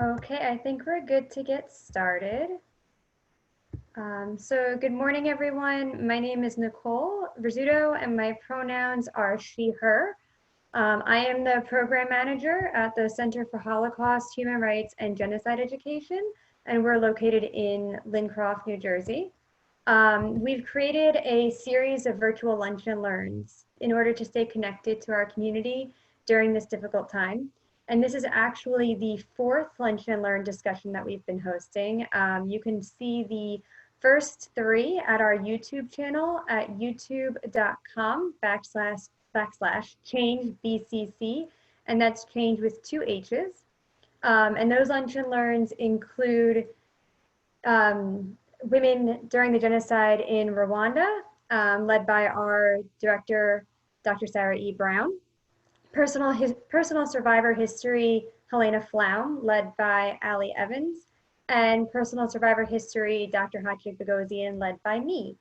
Okay, I think we're good to get started. So good morning, everyone. My name is Nicole Rizzuto, and my pronouns are she, her. I am the program manager at the Center for Holocaust, Human Rights, and Genocide Education, and we're located in Lincroft, New Jersey. We've created a series of virtual lunch and learns in order to stay connected to our community during this difficult time. And this is actually the fourth lunch and learn discussion that we've been hosting. You can see the first three at our YouTube channel at youtube.com/change BCC, and that's change with two H's. And those lunch and learns include women during the genocide in Rwanda, led by our director, Dr. Sarah E. Brown. Personal survivor history, Helena Flaum, led by Ali Evans. And personal survivor history, Dr. Hachik Bogosian, led by me.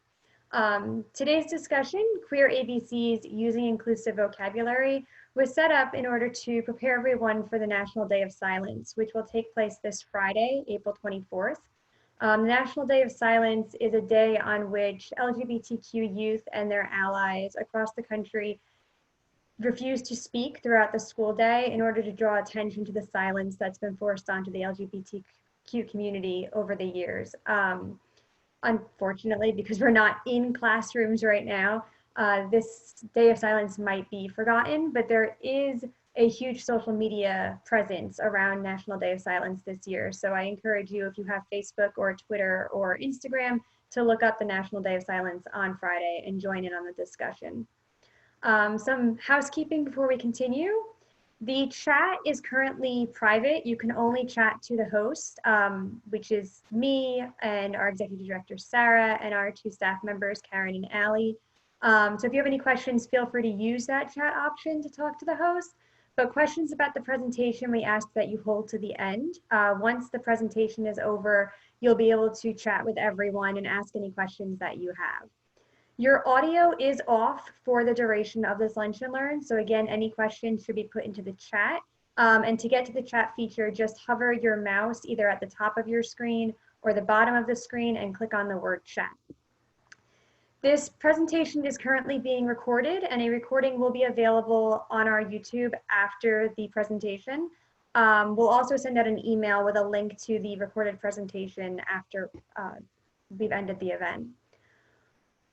Today's discussion, Queer ABCs Using Inclusive Vocabulary, was set up in order to prepare everyone for the National Day of Silence, which will take place this Friday, April 24th. National Day of Silence is a day on which LGBTQ youth and their allies across the country refuse to speak throughout the school day in order to draw attention to the silence that's been forced onto the LGBTQ community over the years. Unfortunately, because we're not in classrooms right now, this Day of Silence might be forgotten, but there is a huge social media presence around National Day of Silence this year. So I encourage you, if you have Facebook or Twitter or Instagram, to look up the National Day of Silence on Friday and join in on the discussion. Some housekeeping before we continue. The chat is currently private. You can only chat to the host, which is me and our executive director, Sarah, and our two staff members, Karen and Allie. So if you have any questions, feel free to use that chat option to talk to the host. But questions about the presentation, we ask that you hold to the end. Once the presentation is over, you'll be able to chat with everyone and ask any questions that you have. Your audio is off for the duration of this lunch and learn. So again, any questions should be put into the chat. And to get to the chat feature, just hover your mouse either at the top of your screen or the bottom of the screen and click on the word chat. This presentation is currently being recorded, and a recording will be available on our YouTube after the presentation. We'll also send out an email with a link to the recorded presentation after we've ended the event.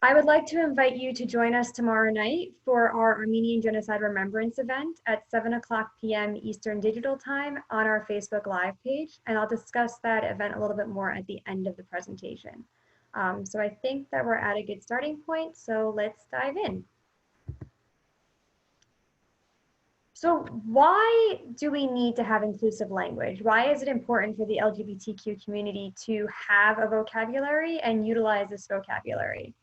I would like to invite you to join us tomorrow night for our Armenian Genocide Remembrance event at 7:00 p.m. Eastern Digital Time on our Facebook Live page, and I'll discuss that event a little bit more at the end of the presentation. So I think that we're at a good starting point, so let's dive in. So why do we need to have inclusive language? Why is it important for the LGBTQ community to have a vocabulary and utilize this vocabulary?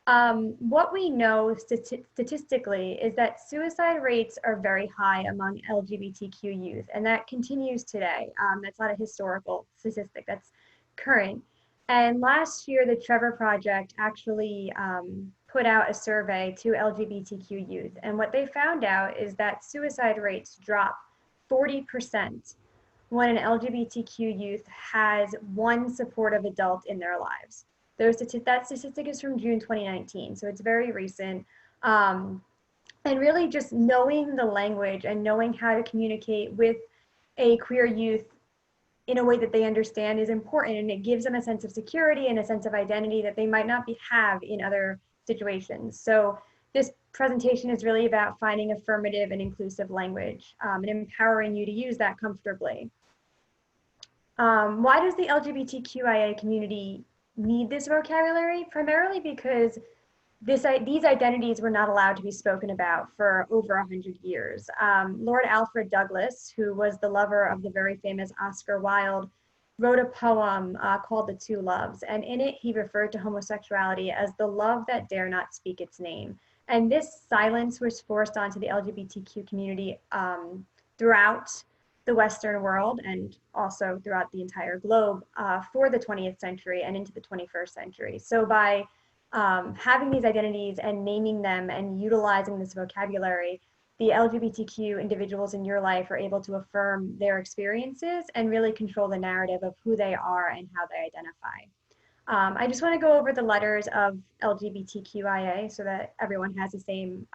What we know statistically is that suicide rates are very high among LGBTQ youth, and that continues today. That's not a historical statistic, that's current. And last year, the Trevor Project actually put out a survey to LGBTQ youth, and what they found out is that suicide rates drop 40% when an LGBTQ youth has one supportive adult in their lives. That statistic is from June 2019, so it's very recent. And really just knowing the language and knowing how to communicate with a queer youth in a way that they understand is important, and it gives them a sense of security and a sense of identity that they might not have in other situations. So this presentation is really about finding affirmative and inclusive language and empowering you to use that comfortably. Why does the LGBTQIA community need this vocabulary? Primarily because these identities were not allowed to be spoken about for over 100 years. Lord Alfred Douglas, who was the lover of the very famous Oscar Wilde, wrote a poem called The Two Loves, and in it he referred to homosexuality as the love that dare not speak its name. And this silence was forced onto the LGBTQ community throughout the Western world and also throughout the entire globe for the 20th century and into the 21st century. So by having these identities and naming them and utilizing this vocabulary, the LGBTQ individuals in your life are able to affirm their experiences and really control the narrative of who they are and how they identify. I just want to go over the letters of LGBTQIA so that everyone has the same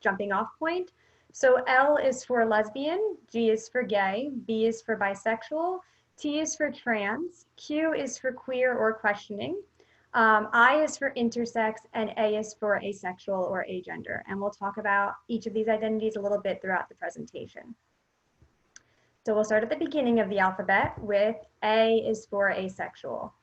jumping off point. So L is for lesbian, G is for gay, B is for bisexual, T is for trans, Q is for queer or questioning, I is for intersex, and A is for asexual or agender. And we'll talk about each of these identities a little bit throughout the presentation. So we'll start at the beginning of the alphabet with A is for asexual.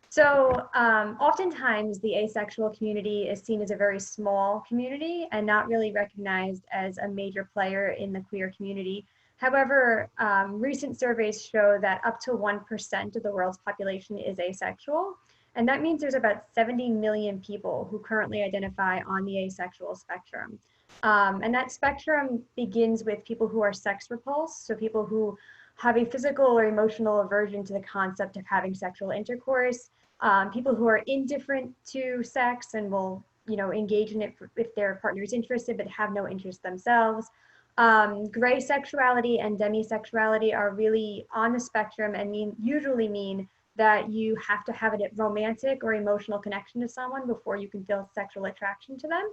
So oftentimes the asexual community is seen as a very small community and not really recognized as a major player in the queer community. However, recent surveys show that up to 1% of the world's population is asexual. And that means there's about 70 million people who currently identify on the asexual spectrum. And that spectrum begins with people who are sex repulsed, so people who have a physical or emotional aversion to the concept of having sexual intercourse, people who are indifferent to sex and will, engage in it if their partner is interested but have no interest themselves. Gray sexuality and demisexuality are really on the spectrum and usually mean that you have to have a romantic or emotional connection to someone before you can feel sexual attraction to them.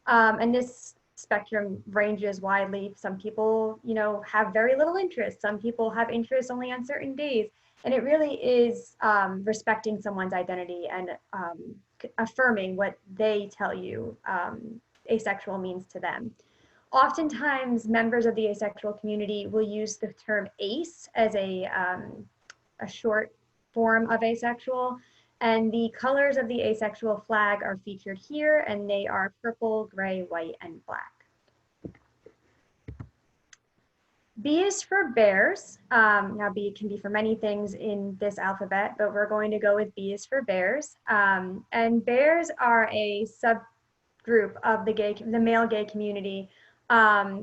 And this spectrum ranges widely. Some people, have very little interest. Some people have interest only on certain days. And it really is respecting someone's identity and affirming what they tell you asexual means to them. Oftentimes, members of the asexual community will use the term ace as a short form of asexual, and the colors of the asexual flag are featured here, and they are purple, gray, white, and black. B is for bears. Now B can be for many things in this alphabet, but we're going to go with B is for bears. And bears are a subgroup of the male gay community,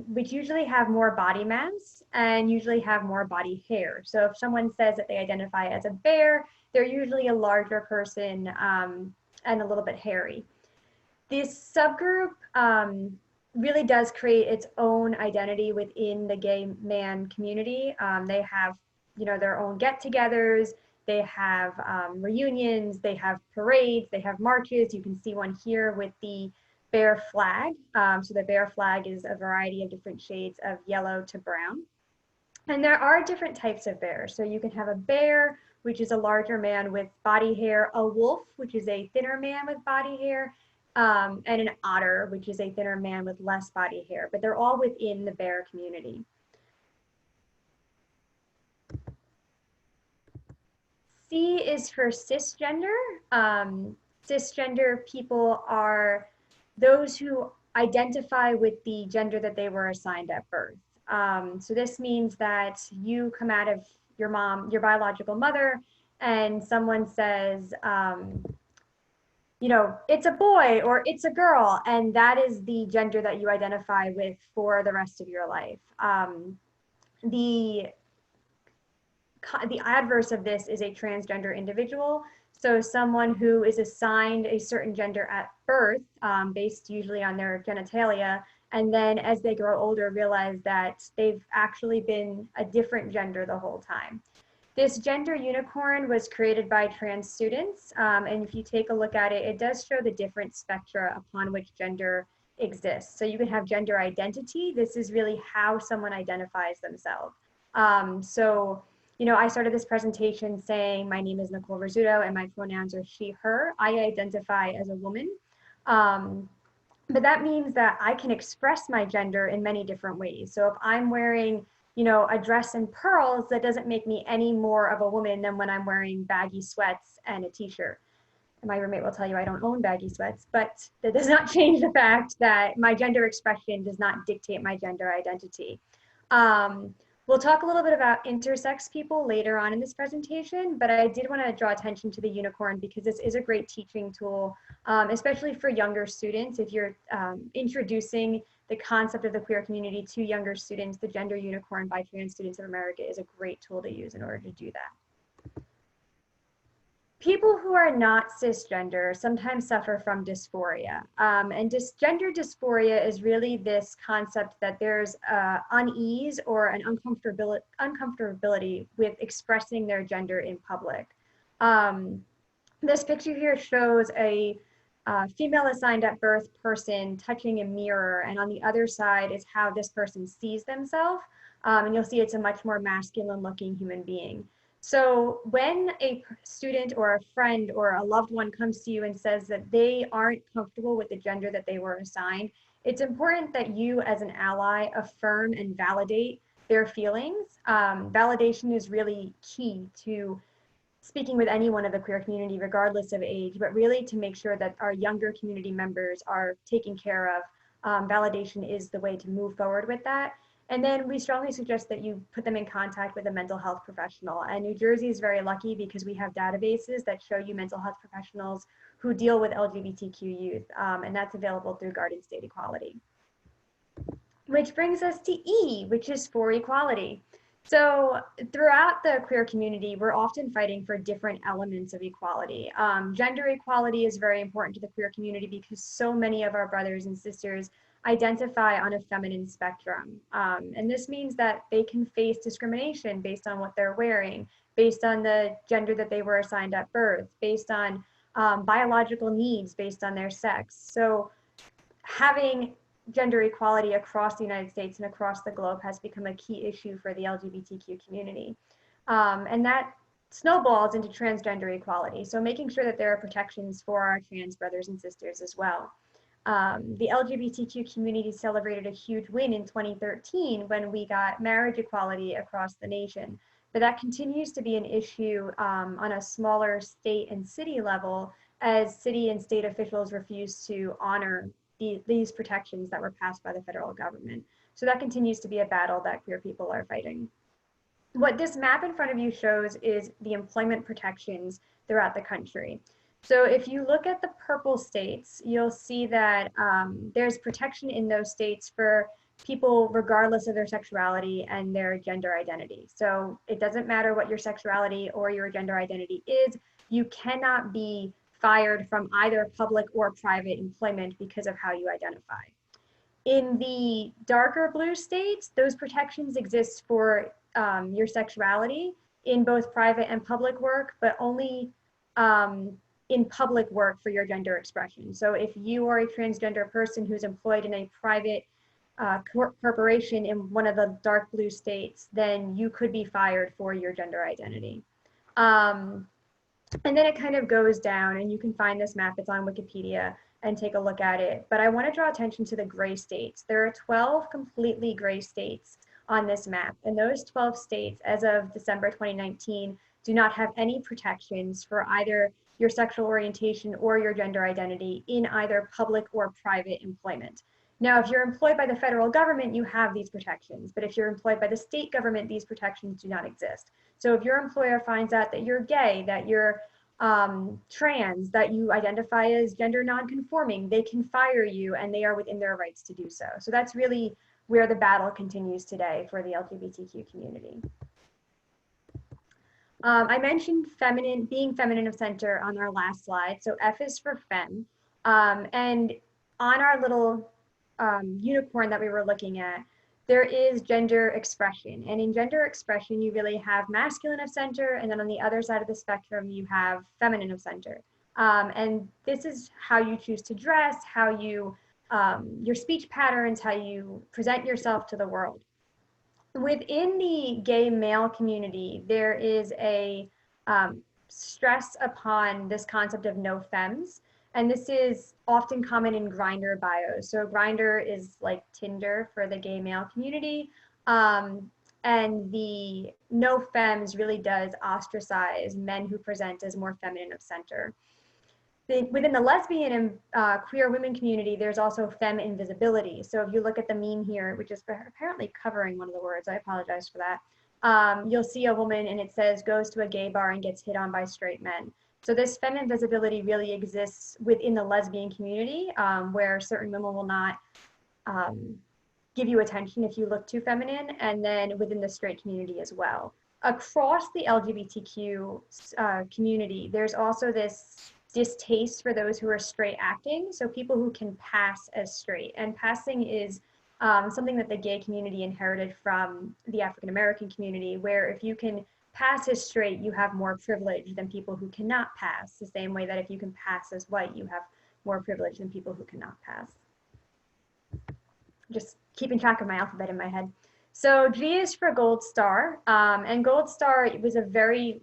which usually have more body mass and usually have more body hair. So if someone says that they identify as a bear, they're usually a larger person and a little bit hairy. This subgroup really does create its own identity within the gay man community. They have, their own get-togethers, they have reunions, they have parades, they have marches. You can see one here with the bear flag. So the bear flag is a variety of different shades of yellow to brown. And there are different types of bears. So you can have a bear, which is a larger man with body hair, a wolf, which is a thinner man with body hair, and an otter, which is a thinner man with less body hair, but they're all within the bear community. C is for cisgender. Cisgender people are those who identify with the gender that they were assigned at birth. So this means that you come out of your biological mother, and someone says, it's a boy or it's a girl, and that is the gender that you identify with for the rest of your life. The adverse of this is a transgender individual. So someone who is assigned a certain gender at birth, based usually on their genitalia, and then as they grow older realize that they've actually been a different gender the whole time. This gender unicorn was created by trans students, and if you take a look at it, it does show the different spectra upon which gender exists. So you can have gender identity. This is really how someone identifies themselves. I started this presentation saying, my name is Nicole Rizzuto and my pronouns are she, her. I identify as a woman. But that means that I can express my gender in many different ways. So if I'm wearing, a dress and pearls, that doesn't make me any more of a woman than when I'm wearing baggy sweats and a t-shirt. And my roommate will tell you I don't own baggy sweats, but that does not change the fact that my gender expression does not dictate my gender identity. We'll talk a little bit about intersex people later on in this presentation, but I did want to draw attention to the unicorn because this is a great teaching tool, especially for younger students. If you're introducing the concept of the queer community to younger students, the Gender Unicorn by Trans Students of America is a great tool to use in order to do that. People who are not cisgender sometimes suffer from dysphoria. And gender dysphoria is really this concept that there's unease or an uncomfortability with expressing their gender in public. This picture here shows a female assigned at birth person touching a mirror, and on the other side is how this person sees themselves. And you'll see it's a much more masculine looking human being. So when a student or a friend or a loved one comes to you and says that they aren't comfortable with the gender that they were assigned, it's important that you as an ally affirm and validate their feelings. Validation is really key to speaking with anyone of the queer community, regardless of age, but really to make sure that our younger community members are taken care of. Validation is the way to move forward with that. And then we strongly suggest that you put them in contact with a mental health professional. And New Jersey is very lucky because we have databases that show you mental health professionals who deal with LGBTQ youth, and that's available through Garden State Equality. Which brings us to E, which is for equality. So throughout the queer community, we're often fighting for different elements of equality. Gender equality is very important to the queer community because so many of our brothers and sisters identify on a feminine spectrum. And this means that they can face discrimination based on what they're wearing, based on the gender that they were assigned at birth, based on biological needs, based on their sex. So having gender equality across the United States and across the globe has become a key issue for the LGBTQ community. And that snowballs into transgender equality. So making sure that there are protections for our trans brothers and sisters as well. The LGBTQ community celebrated a huge win in 2013 when we got marriage equality across the nation. But that continues to be an issue on a smaller state and city level as city and state officials refuse to honor these protections that were passed by the federal government. So that continues to be a battle that queer people are fighting. What this map in front of you shows is the employment protections throughout the country. So if you look at the purple states, you'll see that there's protection in those states for people regardless of their sexuality and their gender identity. So it doesn't matter what your sexuality or your gender identity is, you cannot be fired from either public or private employment because of how you identify. In the darker blue states, those protections exist for your sexuality in both private and public work, but only in public work for your gender expression. So if you are a transgender person who's employed in a private corporation in one of the dark blue states, then you could be fired for your gender identity. And then it kind of goes down, and you can find this map, it's on Wikipedia, and take a look at it. But I want to draw attention to the gray states. There are 12 completely gray states on this map, and those 12 states, as of December 2019, do not have any protections for either your sexual orientation or your gender identity in either public or private employment. Now, if you're employed by the federal government, you have these protections, but if you're employed by the state government, these protections do not exist. So if your employer finds out that you're gay, that you're trans, that you identify as gender non-conforming, they can fire you, and they are within their rights to do so. So that's really where the battle continues today for the LGBTQ community. I mentioned being feminine of center on our last slide. So F is for Femme. And on our little unicorn that we were looking at, there is gender expression. And in gender expression, you really have masculine of center, and then on the other side of the spectrum, you have feminine of center. And this is how you choose to dress, how you, your speech patterns, how you present yourself to the world. Within the gay male community, there is a stress upon this concept of no femmes. And this is often common in Grindr bios. So Grindr is like Tinder for the gay male community. And the no femmes really does ostracize men who present as more feminine of center. Within the lesbian and queer women community, there's also femme invisibility. So if you look at the meme here, which is apparently covering one of the words, I apologize for that. You'll see a woman and it says goes to a gay bar and gets hit on by straight men. So this femme invisibility really exists within the lesbian community, where certain women will not give you attention if you look too feminine, and then within the straight community as well. across the LGBTQ community, there's also this distaste for those who are straight acting, so people who can pass as straight. And passing is something that the gay community inherited from the African American community, where if you can pass as straight, you have more privilege than people who cannot pass, the same way that if you can pass as white, you have more privilege than people who cannot pass. Just keeping track of my alphabet in my head. So G is for Gold Star, and Gold Star was a very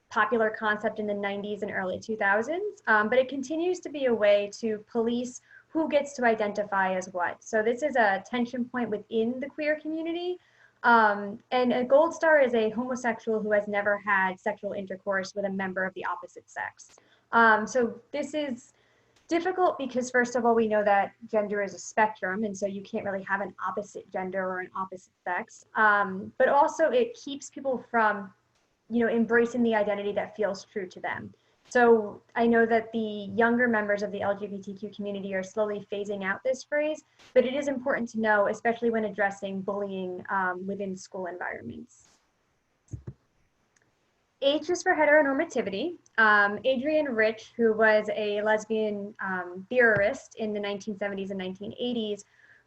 popular concept in the 90s and early 2000s, but it continues to be a way to police who gets to identify as what. So this is a tension point within the queer community. And a Gold Star is a homosexual who has never had sexual intercourse with a member of the opposite sex. So this is difficult because, first of all, we know that gender is a spectrum, and so you can't really have an opposite gender or an opposite sex. But also it keeps people from, embracing the identity that feels true to them. So I know that the younger members of the LGBTQ community are slowly phasing out this phrase, but it is important to know, especially when addressing bullying within school environments. H is for heteronormativity. Adrienne Rich, who was a lesbian theorist in the 1970s and 1980s,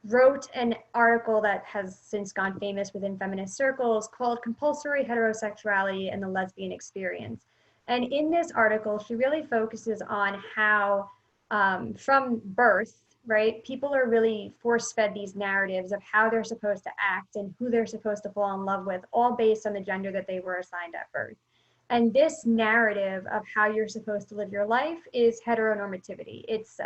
wrote an article that has since gone famous within feminist circles called Compulsory Heterosexuality and the Lesbian Experience. And in this article, she really focuses on how from birth, right, people are really force-fed these narratives of how they're supposed to act and who they're supposed to fall in love with, all based on the gender that they were assigned at birth. And this narrative of how you're supposed to live your life is heteronormativity. It's,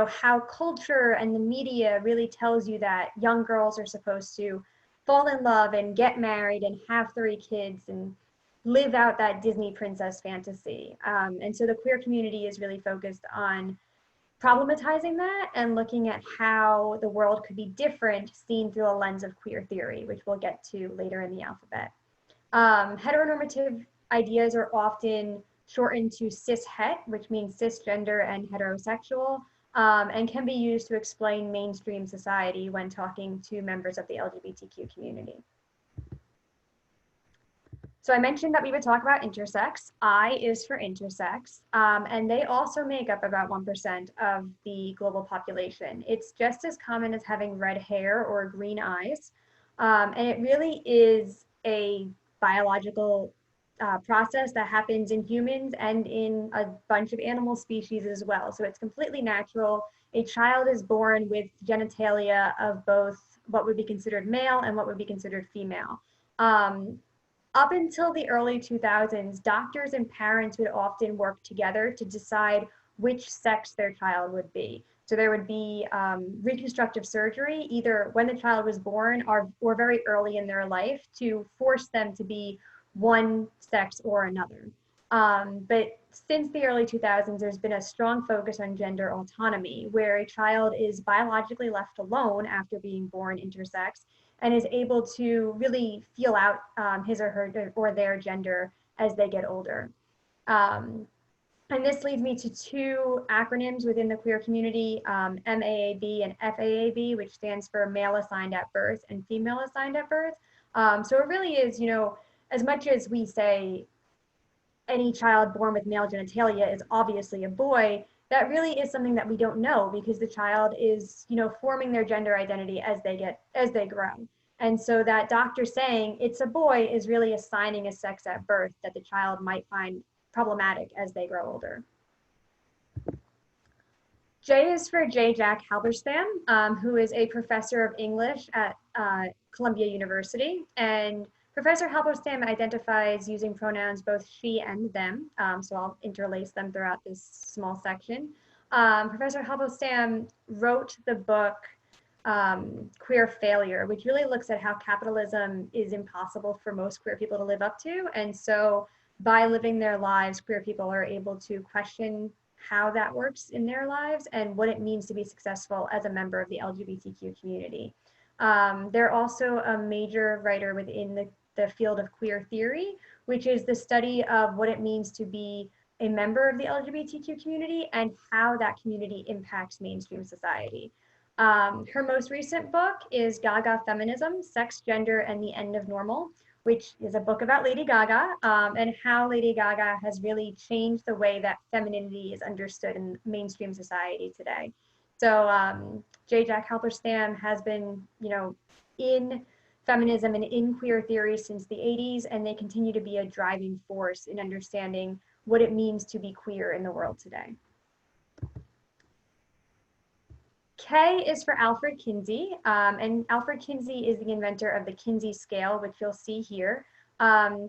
how culture and the media really tells you that young girls are supposed to fall in love and get married and have 3 kids and live out that Disney princess fantasy. And so the queer community is really focused on problematizing that and looking at how the world could be different seen through a lens of queer theory, which we'll get to later in the alphabet. Heteronormative ideas are often shortened to cis-het, which means cisgender and heterosexual, and can be used to explain mainstream society when talking to members of the LGBTQ community. So I mentioned that we would talk about intersex. I is for intersex, and they also make up about 1% of the global population. It's just as common as having red hair or green eyes, and it really is a biological process that happens in humans and in a bunch of animal species as well. So it's completely natural. A child is born with genitalia of both what would be considered male and what would be considered female. Up until the early 2000s, doctors and parents would often work together to decide which sex their child would be. So there would be reconstructive surgery, either when the child was born or very early in their life, to force them to be one sex or another. But since the early 2000s, there's been a strong focus on gender autonomy, where a child is biologically left alone after being born intersex and is able to really feel out his or her or their gender as they get older. And this leads me to 2 acronyms within the queer community, MAAB and FAAB, which stands for male assigned at birth and female assigned at birth. So it really is, as much as we say any child born with male genitalia is obviously a boy, that really is something that we don't know because the child is, forming their gender identity as they grow. And so that doctor saying it's a boy is really assigning a sex at birth that the child might find problematic as they grow older. J is for J. Jack Halberstam, who is a professor of English at Columbia University. And Professor Halberstam identifies using pronouns both she and them, so I'll interlace them throughout this small section. Professor Halberstam wrote the book Queer Failure, which really looks at how capitalism is impossible for most queer people to live up to. And so by living their lives, queer people are able to question how that works in their lives and what it means to be successful as a member of the LGBTQ community. They're also a major writer within the field of queer theory, which is the study of what it means to be a member of the LGBTQ community and how that community impacts mainstream society. Her most recent book is Gaga Feminism, Sex, Gender, and the End of Normal, which is a book about Lady Gaga and how Lady Gaga has really changed the way that femininity is understood in mainstream society today. So J. Jack Halberstam has been, in feminism and in queer theory since the 80s, and they continue to be a driving force in understanding what it means to be queer in the world today. K is for Alfred Kinsey, and Alfred Kinsey is the inventor of the Kinsey scale, which you'll see here.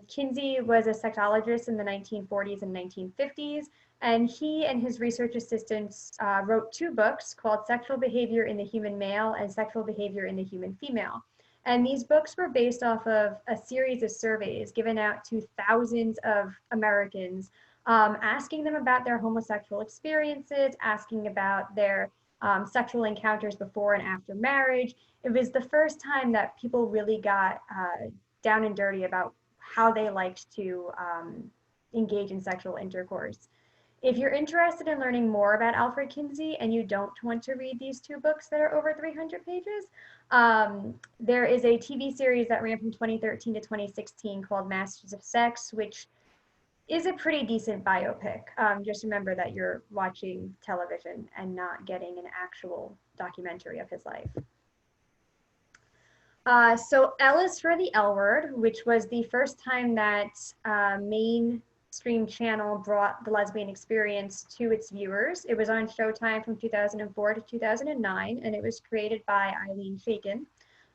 Kinsey was a sexologist in the 1940s and 1950s, and he and his research assistants wrote 2 books called Sexual Behavior in the Human Male and Sexual Behavior in the Human Female. And these books were based off of a series of surveys given out to thousands of Americans, asking them about their homosexual experiences, asking about their sexual encounters before and after marriage. It was the first time that people really got down and dirty about how they liked to engage in sexual intercourse. If you're interested in learning more about Alfred Kinsey and you don't want to read these 2 books that are over 300 pages, there is a TV series that ran from 2013 to 2016 called Masters of Sex, which is a pretty decent biopic. Just remember that you're watching television and not getting an actual documentary of his life. So L is for the L Word, which was the first time that mainstream channel brought the lesbian experience to its viewers. It was on Showtime from 2004 to 2009, and it was created by Eileen Shaken.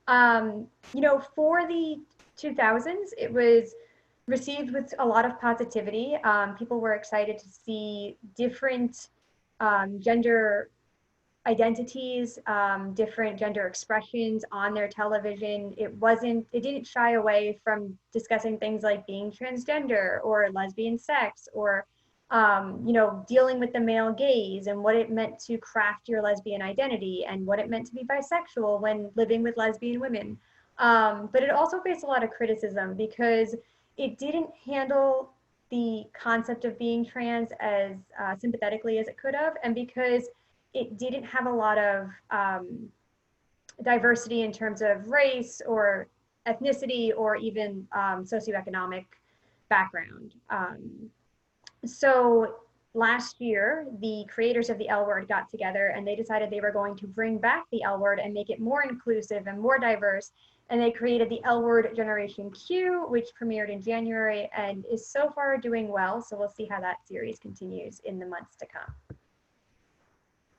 For the 2000s, it was received with a lot of positivity. People were excited to see different gender identities, different gender expressions on their television. It didn't shy away from discussing things like being transgender or lesbian sex or, dealing with the male gaze and what it meant to craft your lesbian identity and what it meant to be bisexual when living with lesbian women. But it also faced a lot of criticism because it didn't handle the concept of being trans as sympathetically as it could have, and because it didn't have a lot of diversity in terms of race or ethnicity or even socioeconomic background. So last year, the creators of the L Word got together and they decided they were going to bring back the L Word and make it more inclusive and more diverse. And they created the L Word Generation Q, which premiered in January and is so far doing well. So we'll see how that series continues in the months to come.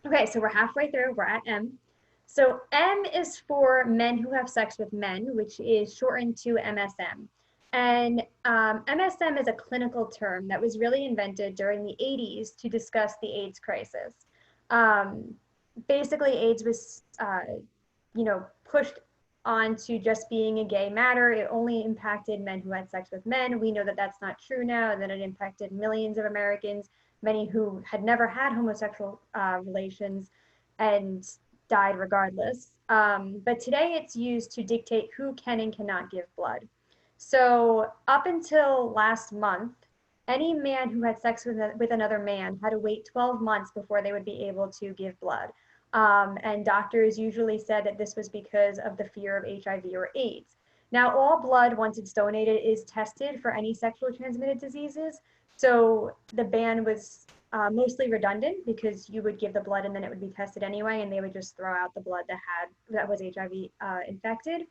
Okay, so we're halfway through, we're at M. So M is for men who have sex with men, which is shortened to MSM. And MSM is a clinical term that was really invented during the 80s to discuss the AIDS crisis. Basically, AIDS was, pushed onto just being a gay matter. It only impacted men who had sex with men. We know that that's not true now, and that it impacted millions of Americans, many who had never had homosexual relations and died regardless. But today it's used to dictate who can and cannot give blood. So up until last month, any man who had sex with another man had to wait 12 months before they would be able to give blood. And doctors usually said that this was because of the fear of HIV or AIDS. Now, all blood, once it's donated, is tested for any sexually transmitted diseases. So the ban was mostly redundant because you would give the blood and then it would be tested anyway, and they would just throw out the blood that was HIV infected.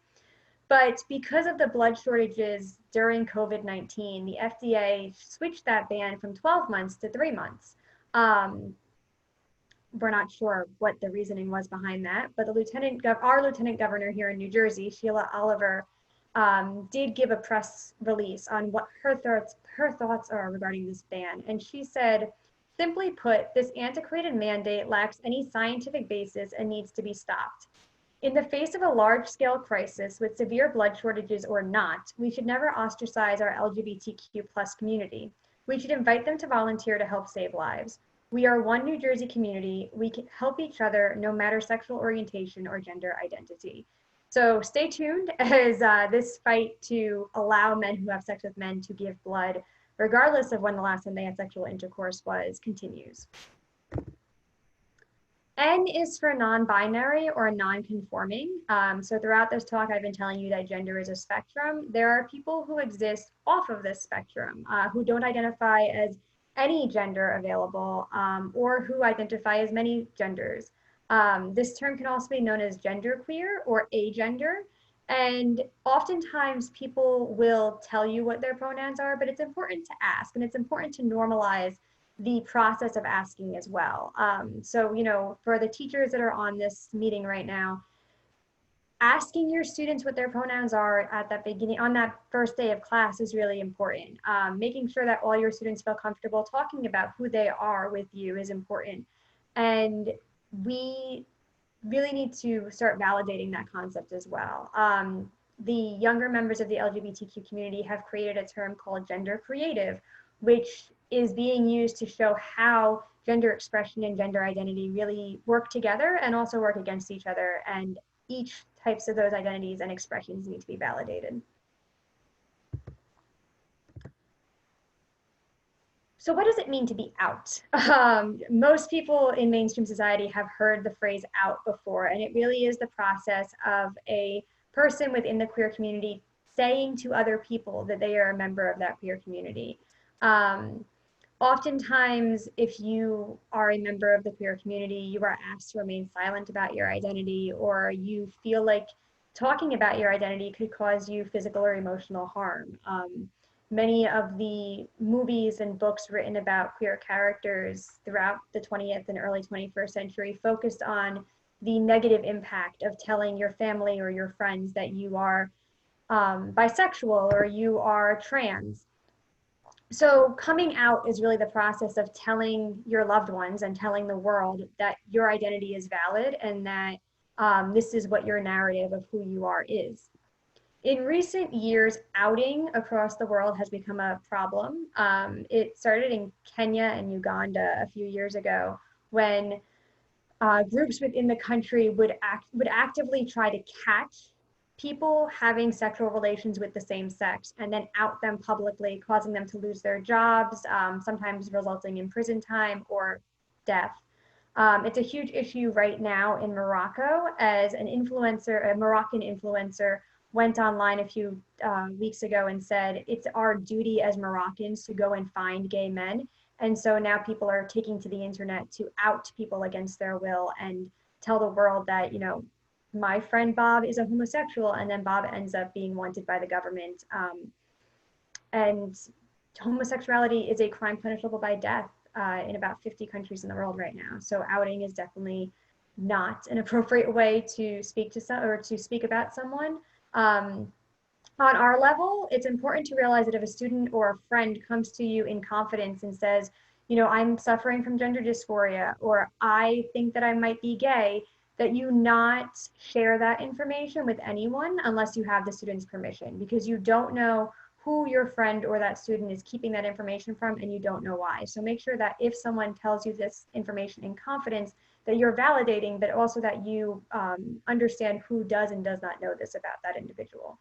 But because of the blood shortages during COVID-19, the FDA switched that ban from 12 months to 3 months. We're not sure what the reasoning was behind that, but our lieutenant governor here in New Jersey, Sheila Oliver, did give a press release on what her thoughts are regarding this ban. And she said, simply put, this antiquated mandate lacks any scientific basis and needs to be stopped. In the face of a large-scale crisis with severe blood shortages or not, we should never ostracize our LGBTQ+ community. We should invite them to volunteer to help save lives. We are one New Jersey community. We can help each other no matter sexual orientation or gender identity. So stay tuned as this fight to allow men who have sex with men to give blood, regardless of when the last time they had sexual intercourse was, continues. N is for non-binary or non-conforming. So throughout this talk, I've been telling you that gender is a spectrum. There are people who exist off of this spectrum, who don't identify as any gender available, or who identify as many genders. This term can also be known as genderqueer or agender. And oftentimes people will tell you what their pronouns are, but it's important to ask, and it's important to normalize the process of asking as well. So, for the teachers that are on this meeting right now, asking your students what their pronouns are at that beginning, on that first day of class, is really important. Making sure that all your students feel comfortable talking about who they are with you is important. And we really need to start validating that concept as well. The younger members of the LGBTQ community have created a term called gender creative, which is being used to show how gender expression and gender identity really work together and also work against each other. And each types of those identities and expressions need to be validated. So what does it mean to be out? Most people in mainstream society have heard the phrase out before, and it really is the process of a person within the queer community saying to other people that they are a member of that queer community. Oftentimes, if you are a member of the queer community, you are asked to remain silent about your identity, or you feel like talking about your identity could cause you physical or emotional harm. Many of the movies and books written about queer characters throughout the 20th and early 21st century focused on the negative impact of telling your family or your friends that you are bisexual or you are trans. So coming out is really the process of telling your loved ones and telling the world that your identity is valid and that this is what your narrative of who you are is. In recent years, outing across the world has become a problem. It started in Kenya and Uganda a few years ago when groups within the country would actively try to catch people having sexual relations with the same sex and then out them publicly, causing them to lose their jobs, sometimes resulting in prison time or death. It's a huge issue right now in Morocco as a Moroccan influencer went online a few weeks ago and said, it's our duty as Moroccans to go and find gay men. And so now people are taking to the internet to out people against their will and tell the world that, my friend Bob is a homosexual, and then Bob ends up being wanted by the government. And homosexuality is a crime punishable by death in about 50 countries in the world right now. So outing is definitely not an appropriate way to speak about someone. On our level, it's important to realize that if a student or a friend comes to you in confidence and says, I'm suffering from gender dysphoria, or I think that I might be gay, that you not share that information with anyone unless you have the student's permission, because you don't know who your friend or that student is keeping that information from, and you don't know why. So make sure that if someone tells you this information in confidence, that you're validating, but also that you understand who does and does not know this about that individual.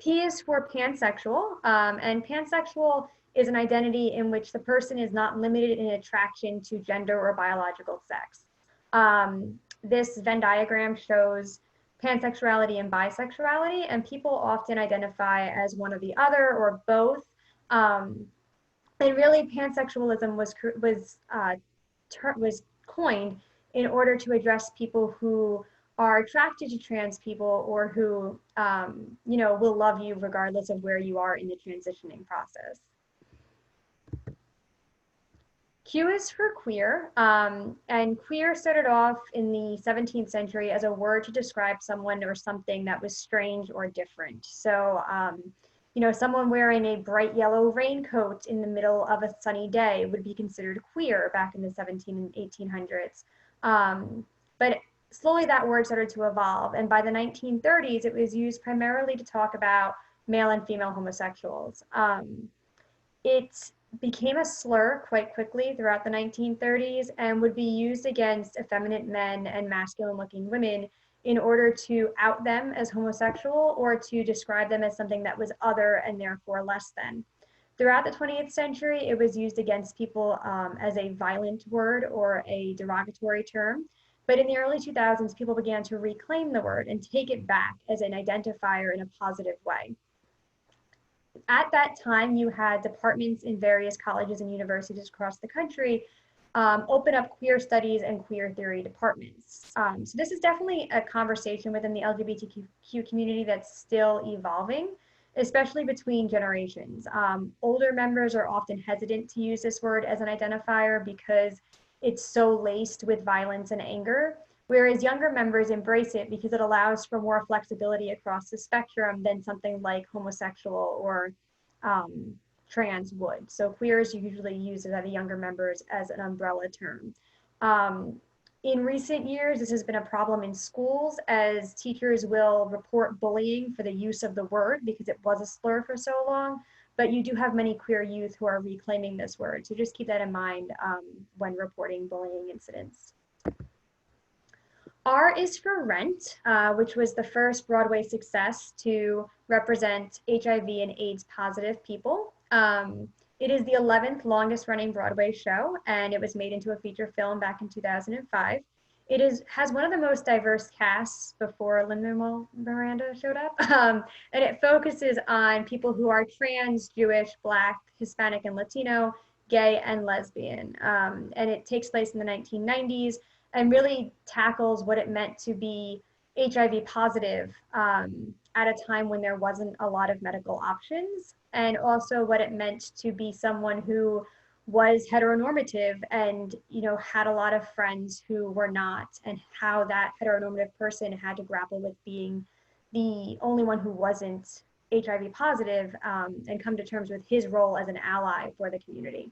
P is for pansexual, and pansexual is an identity in which the person is not limited in attraction to gender or biological sex. This Venn diagram shows pansexuality and bisexuality, and people often identify as one or the other or both. And really, pansexualism was coined in order to address people who are attracted to trans people or who, will love you regardless of where you are in the transitioning process. Q is for queer, and queer started off in the 17th century as a word to describe someone or something that was strange or different. So, someone wearing a bright yellow raincoat in the middle of a sunny day would be considered queer back in the 1700s and 1800s. But slowly that word started to evolve, and by the 1930s, it was used primarily to talk about male and female homosexuals. It became a slur quite quickly throughout the 1930s and would be used against effeminate men and masculine-looking women in order to out them as homosexual or to describe them as something that was other and therefore less than. Throughout the 20th century, it was used against people as a violent word or a derogatory term. But in the early 2000s, people began to reclaim the word and take it back as an identifier in a positive way. At that time, you had departments in various colleges and universities across the country open up queer studies and queer theory departments. So this is definitely a conversation within the LGBTQ community that's still evolving, especially between generations. Older members are often hesitant to use this word as an identifier because it's so laced with violence and anger, whereas younger members embrace it because it allows for more flexibility across the spectrum than something like homosexual or trans would. So queers usually use it by the younger members as an umbrella term. In recent years, this has been a problem in schools as teachers will report bullying for the use of the word because it was a slur for so long, but you do have many queer youth who are reclaiming this word. So just keep that in mind when reporting bullying incidents. R is for Rent, which was the first Broadway success to represent HIV and AIDS positive people. It is the 11th longest running Broadway show, and it was made into a feature film back in 2005. It has one of the most diverse casts before Lin-Manuel Miranda showed up, and it focuses on people who are trans, Jewish, Black, Hispanic and Latino, gay, and lesbian. And it takes place in the 1990s and really tackles what it meant to be HIV positive at a time when there wasn't a lot of medical options, and also what it meant to be someone who was heteronormative and had a lot of friends who were not, and how that heteronormative person had to grapple with being the only one who wasn't HIV positive and come to terms with his role as an ally for the community.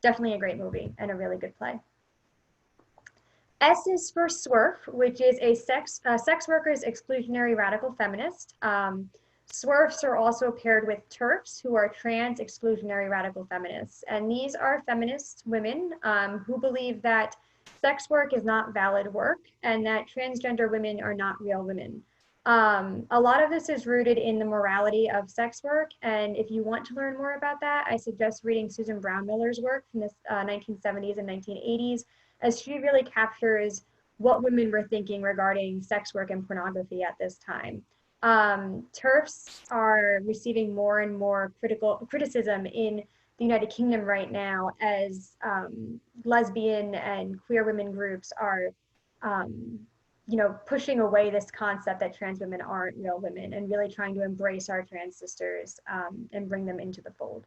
Definitely a great movie and a really good play. S is for SWERF, which is a sex workers exclusionary radical feminist. SWERFs are also paired with TERFs, who are trans exclusionary radical feminists. And these are feminist women who believe that sex work is not valid work and that transgender women are not real women. A lot of this is rooted in the morality of sex work. And if you want to learn more about that, I suggest reading Susan Brown Miller's work from the 1970s and 1980s, as she really captures what women were thinking regarding sex work and pornography at this time. TERFs are receiving more and more criticism in the United Kingdom right now as lesbian and queer women groups are pushing away this concept that trans women aren't real women and really trying to embrace our trans sisters and bring them into the fold.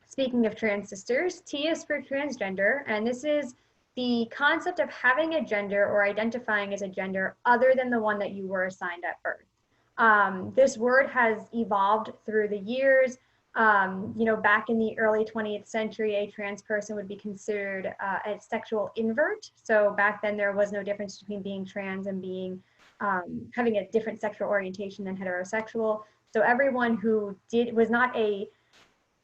Speaking of trans sisters, T is for transgender, and this is the concept of having a gender or identifying as a gender other than the one that you were assigned at birth. This word has evolved through the years. Back in the early 20th century, a trans person would be considered a sexual invert. So back then there was no difference between being trans and being having a different sexual orientation than heterosexual. So everyone who was not a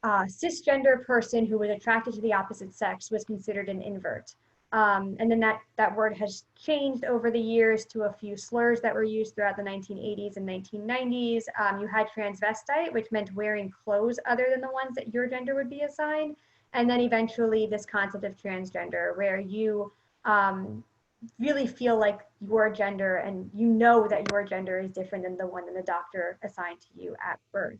cisgender person who was attracted to the opposite sex was considered an invert. And then that word has changed over the years to a few slurs that were used throughout the 1980s and 1990s. You had transvestite, which meant wearing clothes other than the ones that your gender would be assigned. And then eventually this concept of transgender, where you really feel like your gender and you know that your gender is different than the one that the doctor assigned to you at birth.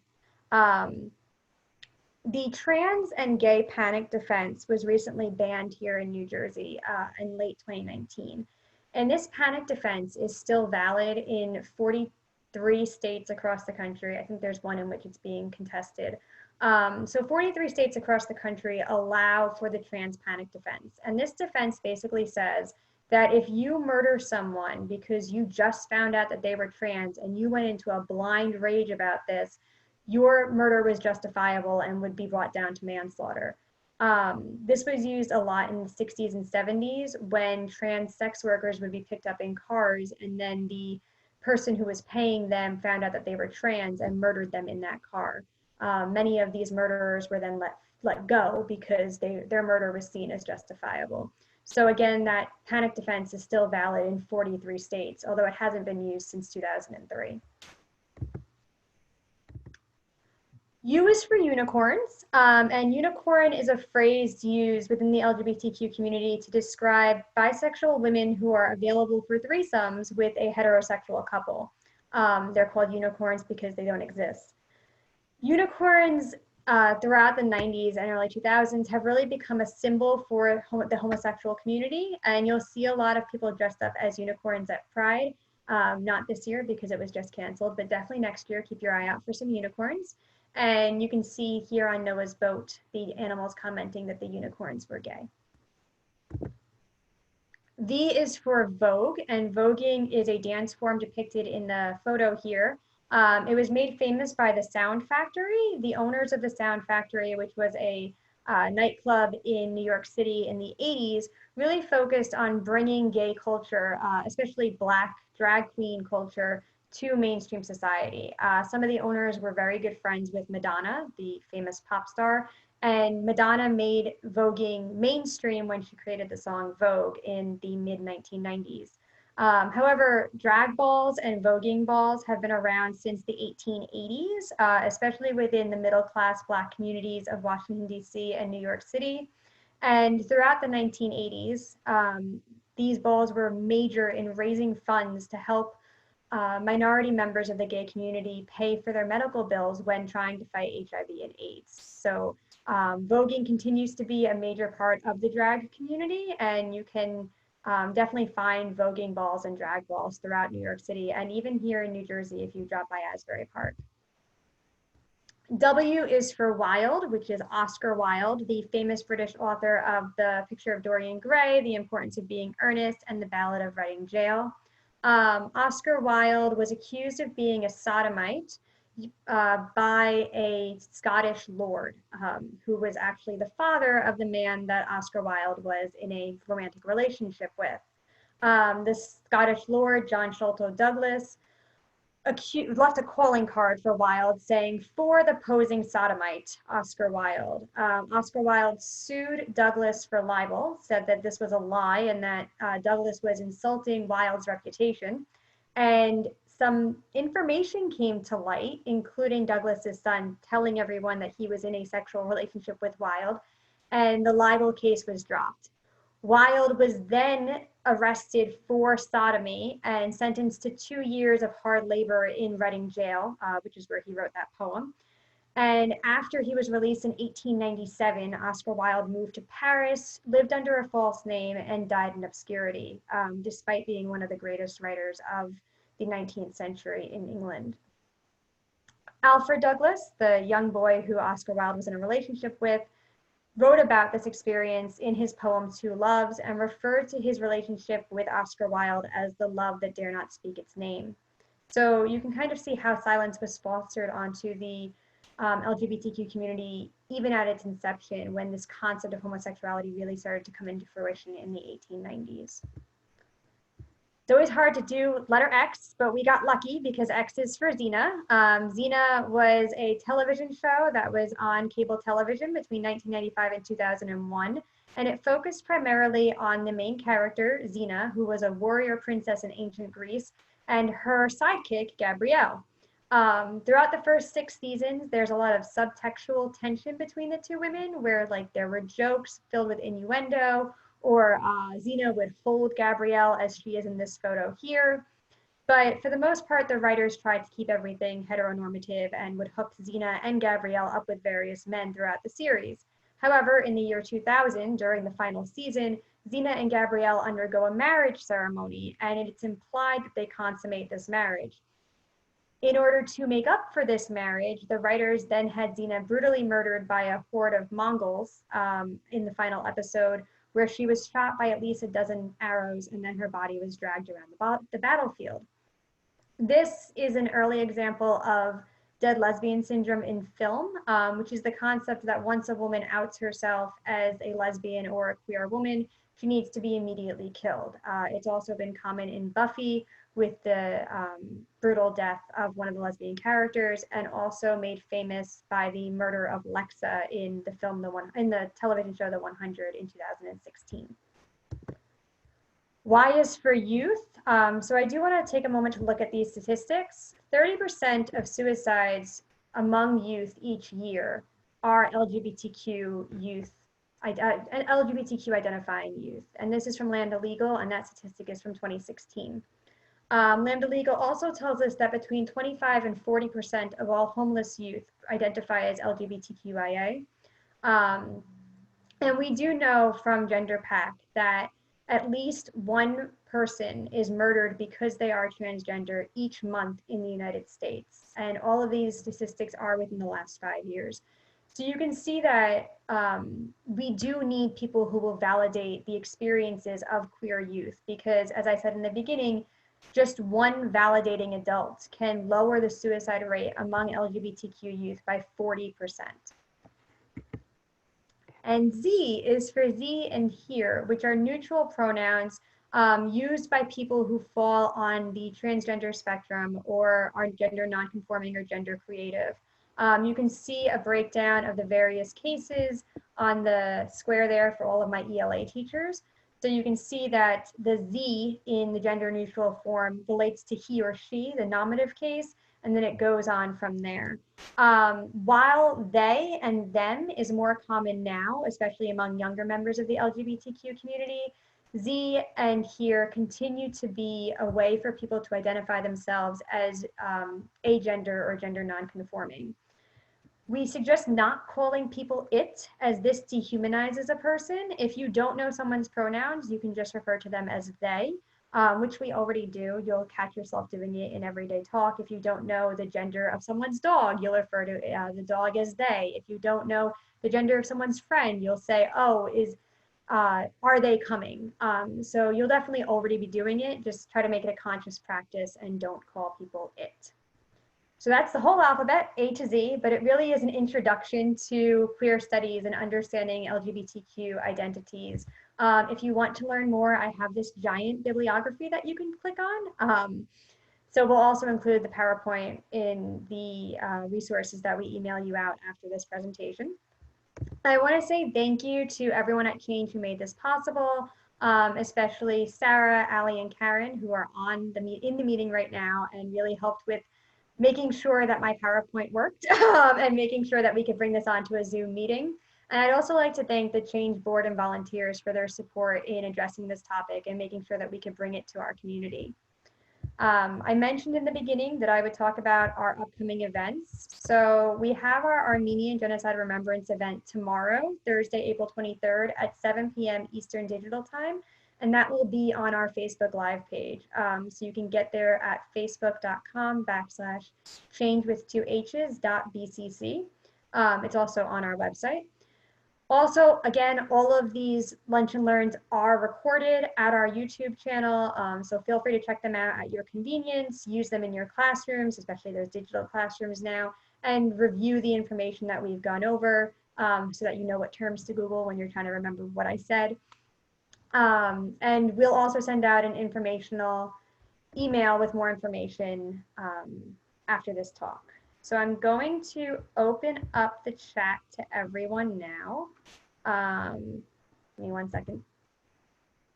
The trans and gay panic defense was recently banned here in New Jersey in late 2019. And this panic defense is still valid in 43 states across the country. I think there's one in which it's being contested. So 43 states across the country allow for the trans panic defense. And this defense basically says that if you murder someone because you just found out that they were trans and you went into a blind rage about this, your murder was justifiable and would be brought down to manslaughter. This was used a lot in the 60s and 70s when trans sex workers would be picked up in cars and then the person who was paying them found out that they were trans and murdered them in that car. Many of these murderers were then let go because their murder was seen as justifiable. So again, that panic defense is still valid in 43 states, although it hasn't been used since 2003. U is for unicorns, and unicorn is a phrase used within the LGBTQ community to describe bisexual women who are available for threesomes with a heterosexual couple. They're called unicorns because they don't exist. Unicorns throughout the 90s and early 2000s have really become a symbol for the homosexual community, and you'll see a lot of people dressed up as unicorns at Pride. Not this year because it was just canceled, but definitely next year, keep your eye out for some unicorns. And you can see here on Noah's boat, the animals commenting that the unicorns were gay. V is for Vogue, and voguing is a dance form depicted in the photo here. It was made famous by the Sound Factory. The owners of the Sound Factory, which was a nightclub in New York City in the 80s, really focused on bringing gay culture, especially Black drag queen culture, to mainstream society. Some of the owners were very good friends with Madonna, the famous pop star, and Madonna made voguing mainstream when she created the song Vogue in the mid-1990s. However, drag balls and voguing balls have been around since the 1880s, especially within the middle-class Black communities of Washington, D.C. and New York City. And throughout the 1980s, these balls were major in raising funds to help minority members of the gay community pay for their medical bills when trying to fight HIV and AIDS. So voguing continues to be a major part of the drag community, and you can definitely find voguing balls and drag balls throughout New York City, and even here in New Jersey if you drop by Asbury Park. W is for Wilde, which is Oscar Wilde, the famous British author of The Picture of Dorian Gray, The Importance of Being Earnest, and The Ballad of Reading Gaol. Oscar Wilde was accused of being a sodomite by a Scottish lord, who was actually the father of the man that Oscar Wilde was in a romantic relationship with. The Scottish lord, John Sholto Douglas, left a calling card for Wilde saying, "For the posing sodomite, Oscar Wilde." Oscar Wilde sued Douglas for libel, said that this was a lie and that Douglas was insulting Wilde's reputation. And some information came to light, including Douglas's son telling everyone that he was in a sexual relationship with Wilde, and the libel case was dropped. Wilde was then arrested for sodomy and sentenced to 2 years of hard labor in Reading Gaol, which is where he wrote that poem. And after he was released in 1897, Oscar Wilde moved to Paris, lived under a false name, and died in obscurity, despite being one of the greatest writers of the 19th century in England. Alfred Douglas, the young boy who Oscar Wilde was in a relationship with, wrote about this experience in his poem Two Loves and referred to his relationship with Oscar Wilde as the love that dare not speak its name. So you can kind of see how silence was fostered onto the LGBTQ community even at its inception, when this concept of homosexuality really started to come into fruition in the 1890s. It's always hard to do letter X, but we got lucky because X is for Xena. Xena was a television show that was on cable television between 1995 and 2001, and it focused primarily on the main character, Xena, who was a warrior princess in ancient Greece, and her sidekick, Gabrielle. Throughout the first 6 seasons, there's a lot of subtextual tension between the two women, where there were jokes filled with innuendo, or Xena would hold Gabrielle as she is in this photo here. But for the most part, the writers tried to keep everything heteronormative and would hook Xena and Gabrielle up with various men throughout the series. However, in the year 2000, during the final season, Xena and Gabrielle undergo a marriage ceremony, and it's implied that they consummate this marriage. In order to make up for this marriage, the writers then had Xena brutally murdered by a horde of Mongols in the final episode, where she was shot by at least a dozen arrows, and then her body was dragged around the battlefield. This is an early example of dead lesbian syndrome in film, which is the concept that once a woman outs herself as a lesbian or a queer woman, she needs to be immediately killed. It's also been common in Buffy with the brutal death of one of the lesbian characters, and also made famous by the murder of Lexa in the television show The 100 in 2016. Y is for youth. So I do want to take a moment to look at these statistics. 30% of suicides among youth each year are LGBTQ youth, LGBTQ identifying youth. And this is from Lambda Legal, and that statistic is from 2016. Lambda Legal also tells us that between 25 and 40% of all homeless youth identify as LGBTQIA. And we do know from Gender Pack that at least one person is murdered because they are transgender each month in the United States. And all of these statistics are within the last 5 years. So you can see that we do need people who will validate the experiences of queer youth, because as I said in the beginning, just one validating adult can lower the suicide rate among LGBTQ youth by 40%. And Z is for Z and here, which are neutral pronouns used by people who fall on the transgender spectrum or are gender nonconforming or gender creative. You can see a breakdown of the various cases on the square there for all of my ELA teachers. So you can see that the Z in the gender neutral form relates to he or she, the nominative case, and then it goes on from there. While they and them is more common now, especially among younger members of the LGBTQ community, Z and here continue to be a way for people to identify themselves as agender or gender nonconforming. We suggest not calling people it, as this dehumanizes a person. If you don't know someone's pronouns, you can just refer to them as they, which we already do. You'll catch yourself doing it in everyday talk. If you don't know the gender of someone's dog, you'll refer to the dog as they. If you don't know the gender of someone's friend, you'll say, oh, are they coming? So you'll definitely already be doing it. Just try to make it a conscious practice and don't call people it. So that's the whole alphabet, A to Z, but it really is an introduction to queer studies and understanding LGBTQ identities. If you want to learn more, I have this giant bibliography that you can click on. So we'll also include the PowerPoint in the resources that we email you out after this presentation. I want to say thank you to everyone at Change who made this possible, especially Sarah, Ali, and Karen, who are in the meeting right now and really helped with making sure that my PowerPoint worked and making sure that we could bring this onto a Zoom meeting. And I'd also like to thank the Change Board and volunteers for their support in addressing this topic and making sure that we could bring it to our community. I mentioned in the beginning that I would talk about our upcoming events. So we have our Armenian Genocide Remembrance event tomorrow, Thursday, April 23rd at 7 p.m. Eastern Digital Time. And that will be on our Facebook Live page. So you can get there at facebook.com/changewith2h's.bcc. It's also on our website. Also, again, all of these lunch and learns are recorded at our YouTube channel. So feel free to check them out at your convenience, use them in your classrooms, especially those digital classrooms now, and review the information that we've gone over so that you know what terms to Google when you're trying to remember what I said. And we'll also send out an informational email with more information after this talk. So I'm going to open up the chat to everyone now. Give me 1 second.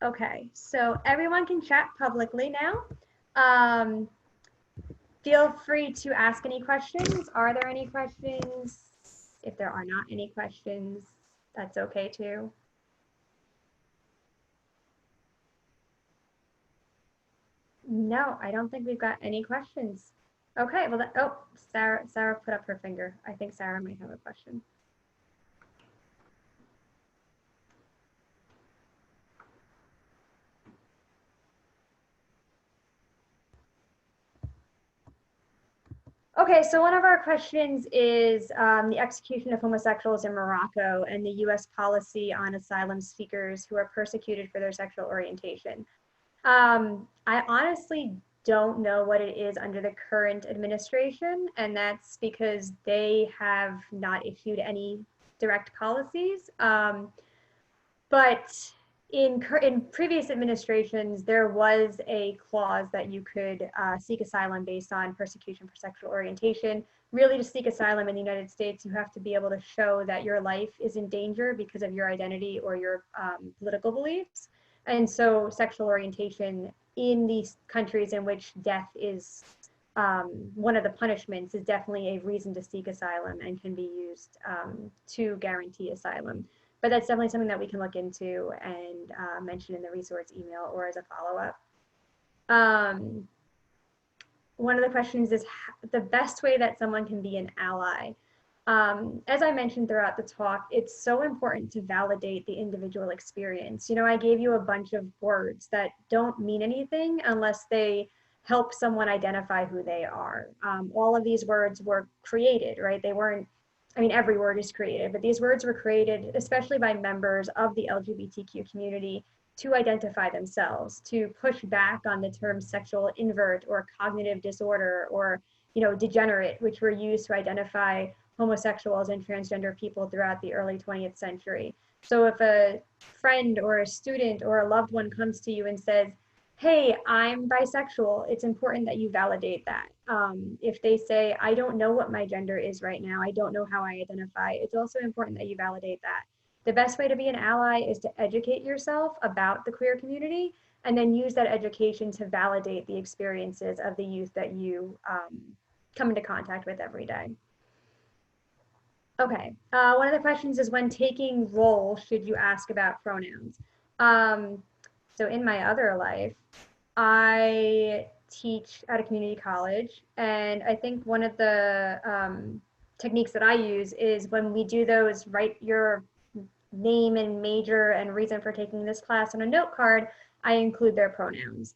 Okay, so everyone can chat publicly now. Feel free to ask any questions. Are there any questions? If there are not any questions, that's okay too. No, I don't think we've got any questions. Okay, well, oh, Sarah put up her finger. I think Sarah might have a question. Okay, so one of our questions is the execution of homosexuals in Morocco and the US policy on asylum seekers who are persecuted for their sexual orientation. I honestly don't know what it is under the current administration, and that's because they have not issued any direct policies. But in previous administrations, there was a clause that you could seek asylum based on persecution for sexual orientation. Really, to seek asylum in the United States, you have to be able to show that your life is in danger because of your identity or your political beliefs. And so sexual orientation in these countries in which death is one of the punishments is definitely a reason to seek asylum and can be used to guarantee asylum. But that's definitely something that we can look into and mention in the resource email or as a follow-up. One of the questions is the best way that someone can be an ally. As I mentioned throughout the talk, it's so important to validate the individual experience. You know, I gave you a bunch of words that don't mean anything unless they help someone identify who they are. All of these words were created, right? They weren't, I mean, every word is created, but these words were created especially by members of the LGBTQ community to identify themselves, to push back on the terms sexual invert or cognitive disorder or, you know, degenerate, which were used to identify homosexuals and transgender people throughout the early 20th century. So if a friend or a student or a loved one comes to you and says, hey, I'm bisexual, it's important that you validate that. If they say, I don't know what my gender is right now, I don't know how I identify, it's also important that you validate that. The best way to be an ally is to educate yourself about the queer community and then use that education to validate the experiences of the youth that you come into contact with every day. Okay, one of the questions is when taking roll, should you ask about pronouns? So in my other life, I teach at a community college, and I think one of the techniques that I use is when we do those, write your name and major and reason for taking this class on a note card, I include their pronouns.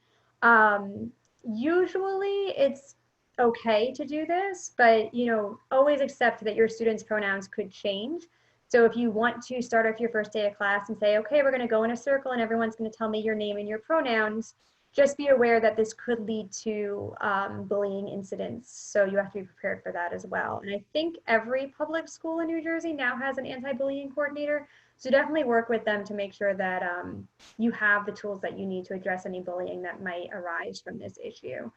Usually it's okay to do this, but you know, always accept that your students' pronouns could change. So if you want to start off your first day of class and say, okay, we're going to go in a circle and everyone's going to tell me your name and your pronouns, just be aware that this could lead to bullying incidents. So you have to be prepared for that as well. And I think every public school in New Jersey now has an anti-bullying coordinator. So definitely work with them to make sure that you have the tools that you need to address any bullying that might arise from this issue.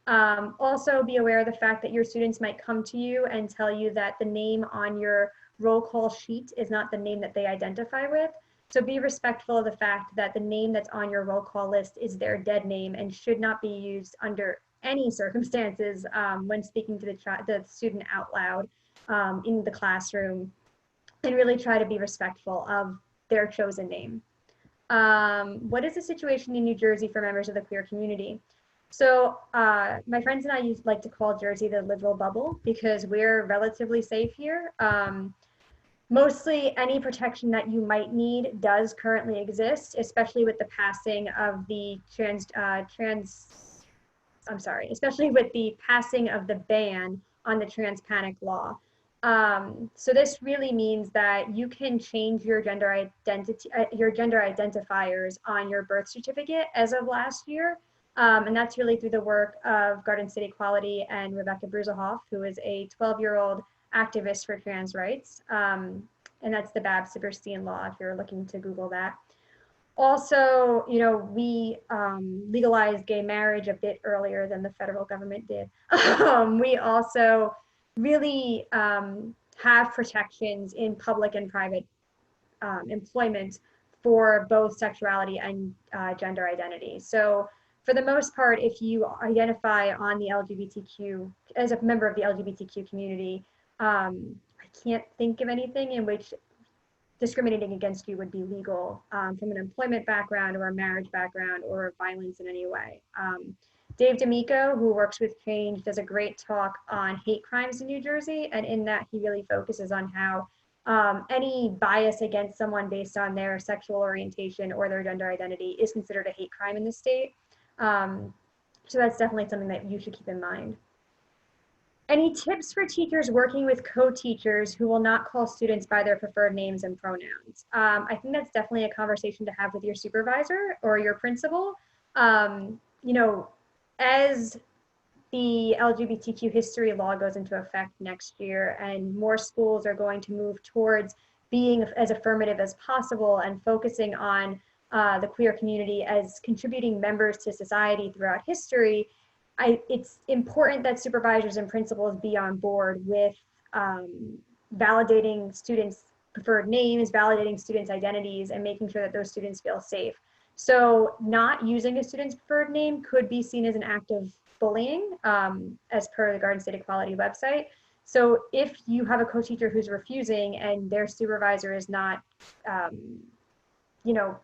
Also be aware of the fact that your students might come to you and tell you that the name on your roll call sheet is not the name that they identify with. So be respectful of the fact that the name that's on your roll call list is their dead name and should not be used under any circumstances when speaking to the student out loud in the classroom, and really try to be respectful of their chosen name. What is the situation in New Jersey for members of the queer community? So my friends and I like to call Jersey the liberal bubble because we're relatively safe here. Mostly any protection that you might need does currently exist, especially with the passing of the especially with the passing of the ban on the trans panic law. So this really means that you can change your gender identity, your gender identifiers on your birth certificate as of last year. And that's really through the work of Garden State Equality and Rebecca Bruzahoff, who is a 12-year-old activist for trans rights. And that's the Babs-Silberstein law, if you're looking to Google that. Also, you know, we legalized gay marriage a bit earlier than the federal government did. We also really have protections in public and private employment for both sexuality and gender identity. So for the most part, if you identify on the LGBTQ, as a member of the LGBTQ community, I can't think of anything in which discriminating against you would be legal from an employment background or a marriage background or violence in any way. Dave D'Amico, who works with Change, does a great talk on hate crimes in New Jersey, and in that he really focuses on how any bias against someone based on their sexual orientation or their gender identity is considered a hate crime in the state. So that's definitely something that you should keep in mind. Any tips for teachers working with co-teachers who will not call students by their preferred names and pronouns? I think that's definitely a conversation to have with your supervisor or your principal. You know, as the LGBTQ history law goes into effect next year and more schools are going to move towards being as affirmative as possible and focusing on the queer community as contributing members to society throughout history, it's important that supervisors and principals be on board with validating students' preferred names, validating students' identities, and making sure that those students feel safe. So not using a student's preferred name could be seen as an act of bullying, as per the Garden State Equality website. So if you have a co-teacher who's refusing and their supervisor is not, you know,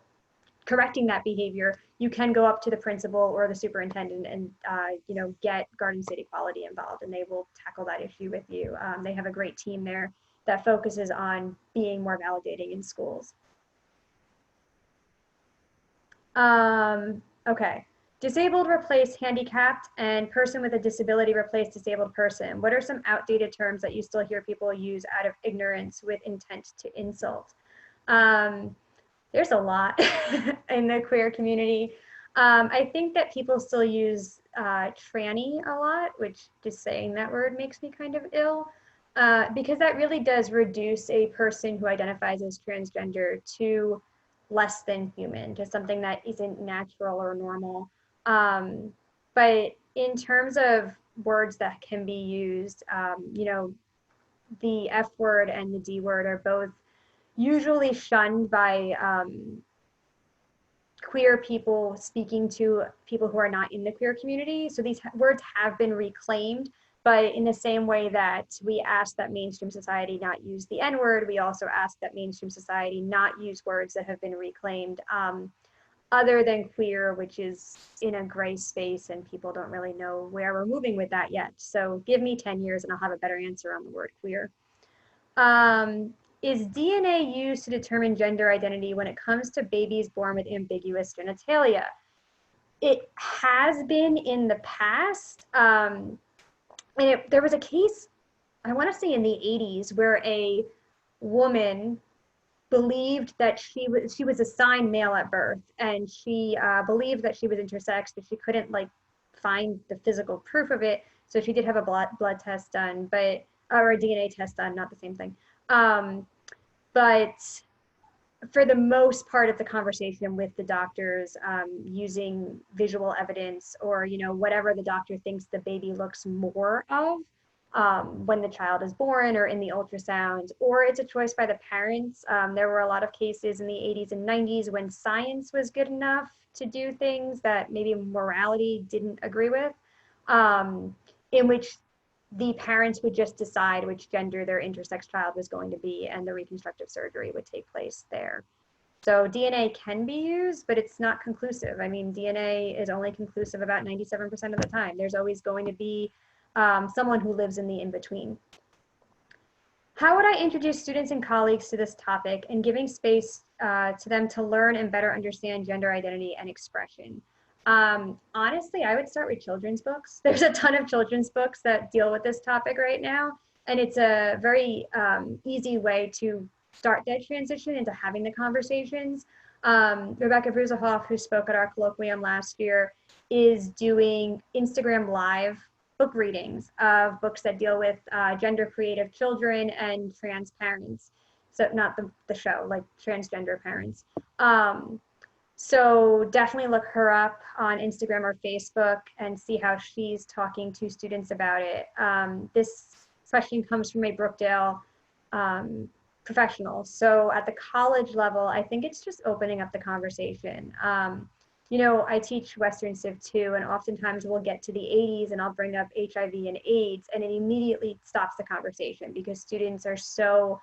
correcting that behavior, you can go up to the principal or the superintendent and, you know, get Garden State Equality involved, and they will tackle that issue with you. They have a great team there that focuses on being more validating in schools. Okay. Disabled replace handicapped, and person with a disability replace disabled person. What are some outdated terms that you still hear people use out of ignorance with intent to insult? There's a lot in the queer community. I think that people still use tranny a lot, which just saying that word makes me kind of ill, because that really does reduce a person who identifies as transgender to less than human, to something that isn't natural or normal. But in terms of words that can be used, you know, the F word and the D word are both usually shunned by queer people speaking to people who are not in the queer community. So these words have been reclaimed, but in the same way that we ask that mainstream society not use the N word, we also ask that mainstream society not use words that have been reclaimed, other than queer, which is in a gray space and people don't really know where we're moving with that yet. So give me 10 years and I'll have a better answer on the word queer. Is DNA used to determine gender identity when it comes to babies born with ambiguous genitalia? It has been in the past. And there was a case, I want to say in the 80s, where a woman believed that she was assigned male at birth, and she believed that she was intersex, but she couldn't like find the physical proof of it. So she did have a blood test done, but or a DNA test done, not the same thing. But for the most part of the conversation with the doctors, using visual evidence or, you know, whatever the doctor thinks the baby looks more of when the child is born or in the ultrasound, or it's a choice by the parents. There were a lot of cases in the 80s and 90s when science was good enough to do things that maybe morality didn't agree with, in which the parents would just decide which gender their intersex child was going to be, and the reconstructive surgery would take place there. So DNA can be used, but it's not conclusive. I mean, DNA is only conclusive about 97% of the time. There's always going to be someone who lives in the in-between. How would I introduce students and colleagues to this topic and giving space to them to learn and better understand gender identity and expression? Honestly, I would start with children's books. There's a ton of children's books that deal with this topic right now, and it's a very easy way to start that transition into having the conversations. Rebecca Bruzahoff, who spoke at our colloquium last year, is doing Instagram Live book readings of books that deal with gender creative children and trans parents. So not the show, like transgender parents. So definitely look her up on Instagram or Facebook and see how she's talking to students about it. This question comes from a Brookdale professional. So at the college level, I think it's just opening up the conversation. You know, I teach Western Civ too, and oftentimes we'll get to the 80s and I'll bring up HIV and AIDS, and it immediately stops the conversation because students are so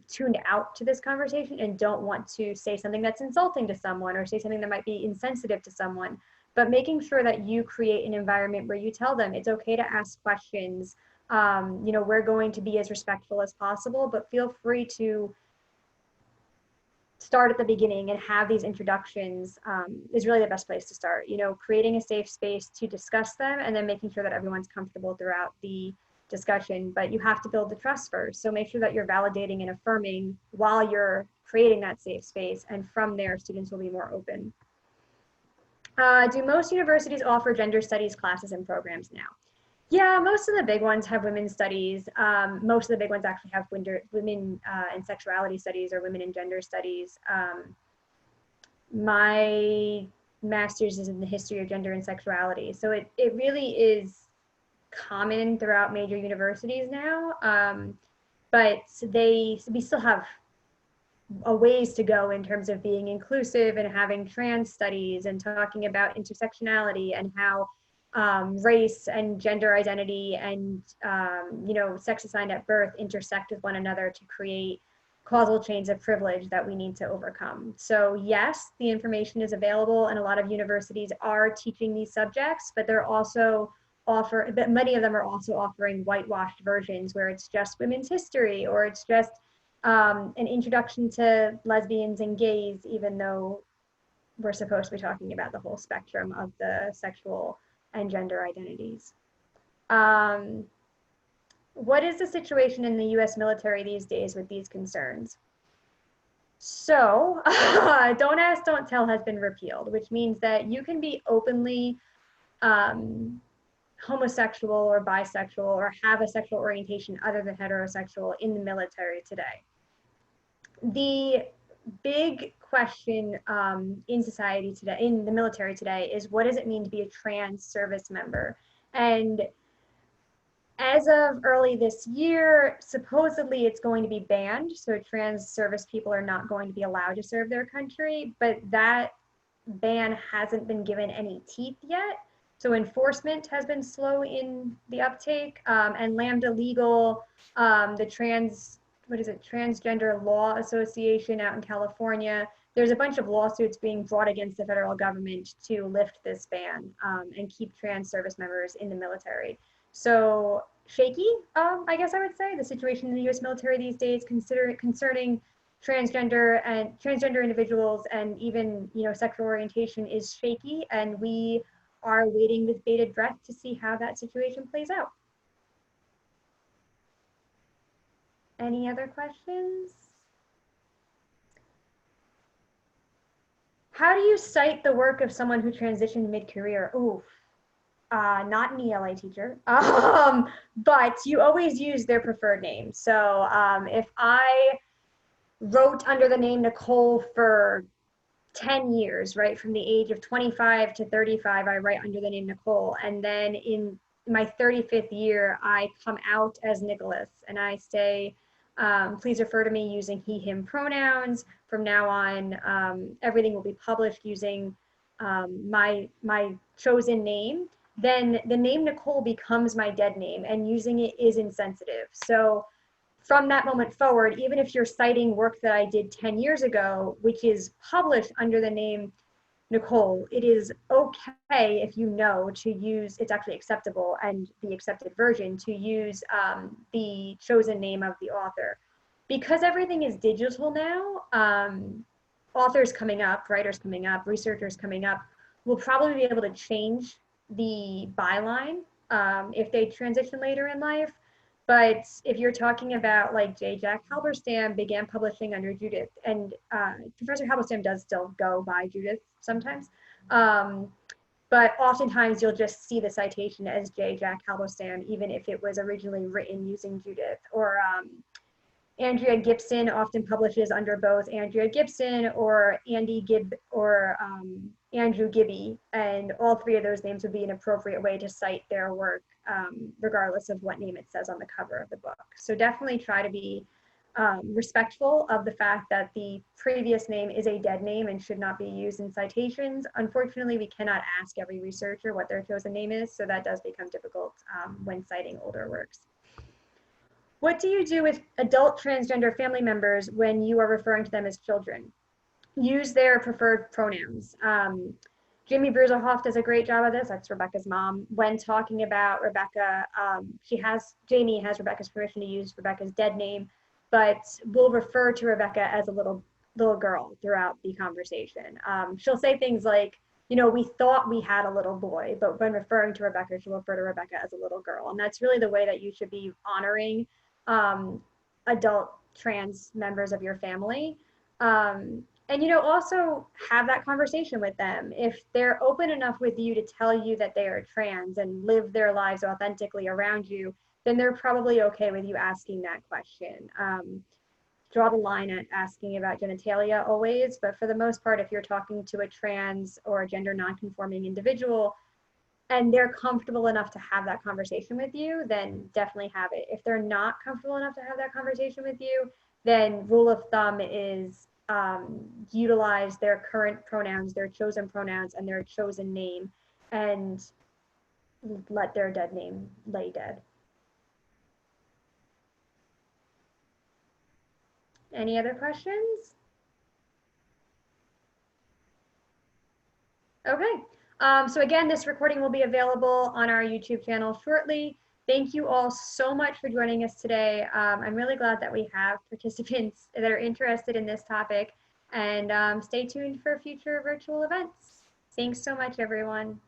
tuned out to this conversation and don't want to say something that's insulting to someone or say something that might be insensitive to someone. But making sure that you create an environment where you tell them it's okay to ask questions. You know, we're going to be as respectful as possible, but feel free to start at the beginning and have these introductions is really the best place to start. You know, creating a safe space to discuss them and then making sure that everyone's comfortable throughout the discussion, but you have to build the trust first. So make sure that you're validating and affirming while you're creating that safe space, and from there, students will be more open. Do most universities offer gender studies classes and programs now? Yeah, most of the big ones have women's studies. Most of the big ones actually have women and sexuality studies or women and gender studies. My master's is in the history of gender and sexuality. So it really is common throughout major universities now, but we still have a ways to go in terms of being inclusive and having trans studies and talking about intersectionality and how race and gender identity and, sex assigned at birth intersect with one another to create causal chains of privilege that we need to overcome. So yes, the information is available and a lot of universities are teaching these subjects, but many of them are also offering whitewashed versions where it's just women's history or it's just an introduction to lesbians and gays, even though we're supposed to be talking about the whole spectrum of the sexual and gender identities. What is the situation in the US military these days with these concerns? So, Don't Ask, Don't Tell has been repealed, which means that you can be openly homosexual or bisexual or have a sexual orientation other than heterosexual in the military today. The big question in society today, in the military today, is what does it mean to be a trans service member? And as of early this year, supposedly it's going to be banned. So trans service people are not going to be allowed to serve their country, but that ban hasn't been given any teeth yet. So enforcement has been slow in the uptake, and Lambda Legal, the Transgender Law Association out in California, there's a bunch of lawsuits being brought against the federal government to lift this ban and keep trans service members in the military. So shaky, I guess I would say, the situation in the US military these days concerning transgender individuals and even, sexual orientation is shaky, and we are waiting with bated breath to see how that situation plays out. Any other questions? How do you cite the work of someone who transitioned mid-career? Ooh, not an ELA teacher, but you always use their preferred name. So if I wrote under the name Nicole for 10 years, right, from the age of 25 to 35, I write under the name Nicole. And then in my 35th year, I come out as Nicholas and I say, please refer to me using he, him pronouns. From now on, everything will be published using my chosen name. Then the name Nicole becomes my dead name, and using it is insensitive. So from that moment forward, even if you're citing work that I did 10 years ago, which is published under the name Nicole, it is okay if you know to use, it's actually acceptable and the accepted version to use the chosen name of the author. Because everything is digital now, authors coming up, writers coming up, researchers coming up will probably be able to change the byline if they transition later in life. But if you're talking about like J. Jack Halberstam began publishing under Judith, and Professor Halberstam does still go by Judith sometimes, but oftentimes you'll just see the citation as J. Jack Halberstam, even if it was originally written using Judith. Or Andrea Gibson often publishes under both Andrea Gibson or Andy Gibb or Andrew Gibby, and all three of those names would be an appropriate way to cite their work, regardless of what name it says on the cover of the book. So definitely try to be respectful of the fact that the previous name is a dead name and should not be used in citations. Unfortunately, we cannot ask every researcher what their chosen name is, so that does become difficult when citing older works. What do you do with adult transgender family members when you are referring to them as children? Use their preferred pronouns. Jamie Bruzelhoff does a great job of this. That's Rebecca's mom. When talking about Rebecca, Jamie has Rebecca's permission to use Rebecca's dead name, but will refer to Rebecca as a little girl throughout the conversation. She'll say things like, we thought we had a little boy, but when referring to Rebecca, she'll refer to Rebecca as a little girl. And that's really the way that you should be honoring adult trans members of your family. And, also have that conversation with them. If they're open enough with you to tell you that they are trans and live their lives authentically around you, then they're probably okay with you asking that question. Draw the line at asking about genitalia always, but for the most part, if you're talking to a trans or a gender non-conforming individual, and they're comfortable enough to have that conversation with you, then definitely have it. If they're not comfortable enough to have that conversation with you, then rule of thumb is utilize their current pronouns, their chosen pronouns, and their chosen name. And let their dead name lay dead. Any other questions? Okay. So again, this recording will be available on our YouTube channel shortly. Thank you all so much for joining us today. I'm really glad that we have participants that are interested in this topic, and stay tuned for future virtual events. Thanks so much, everyone.